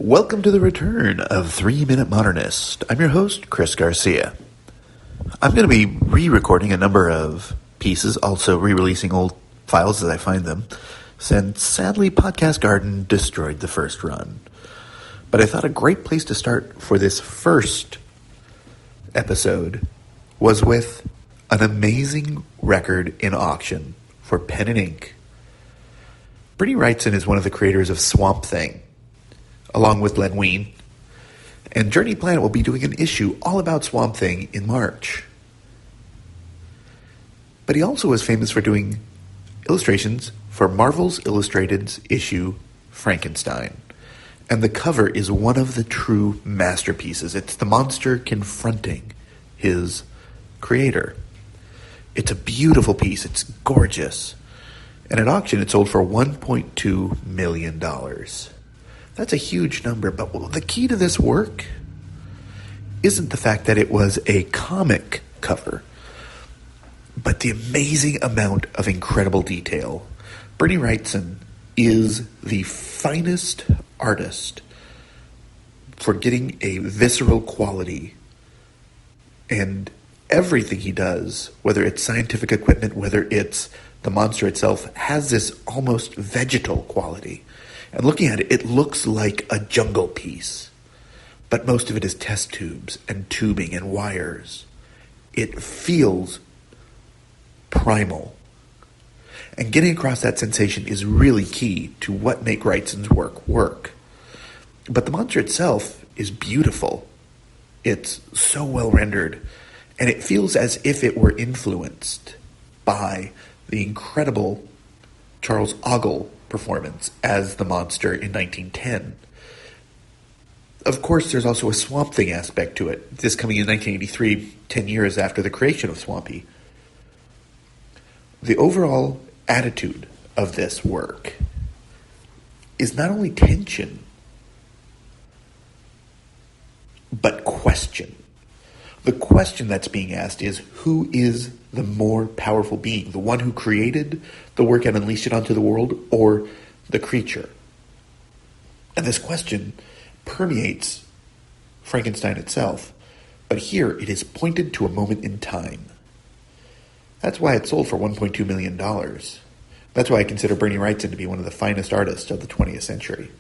Welcome to the return of 3-Minute Modernist. I'm your host, Chris Garcia. I'm going to be re-recording a number of pieces, also re-releasing old files as I find them, since sadly Podcast Garden destroyed the first run. But I thought a great place to start for this first episode was with an amazing record in auction for pen and ink. Bernie Wrightson is one of the creators of Swamp Thing, along with Len Wein, and Journey Planet will be doing an issue all about Swamp Thing in March. But he also is famous for doing illustrations for Marvel's Illustrated's issue Frankenstein. And the cover is one of the true masterpieces. It's the monster confronting his creator. It's a beautiful piece. It's gorgeous. And at auction, it sold for $1.2 million. That's a huge number, but the key to this work isn't the fact that it was a comic cover, but the amazing amount of incredible detail. Bernie Wrightson is the finest artist for getting a visceral quality, and everything he does, whether it's scientific equipment, whether it's the monster itself, has this almost vegetal quality. And looking at it, it looks like a jungle piece, but most of it is test tubes and tubing and wires. It feels primal. And getting across that sensation is really key to what make Wrightson's work. But the monster itself is beautiful. It's so well rendered, and it feels as if it were influenced by the incredible Charles Ogle performance as the monster in 1910. Of course, there's also a Swamp Thing aspect to it, this coming in 1983, 10 years after the creation of Swampy. The overall attitude of this work is not only tension, but question. The question that's being asked is, who is the more powerful being? The one who created the work and unleashed it onto the world, or the creature? And this question permeates Frankenstein itself, but here it is pointed to a moment in time. That's why it sold for $1.2 million. That's why I consider Bernie Wrightson to be one of the finest artists of the 20th century.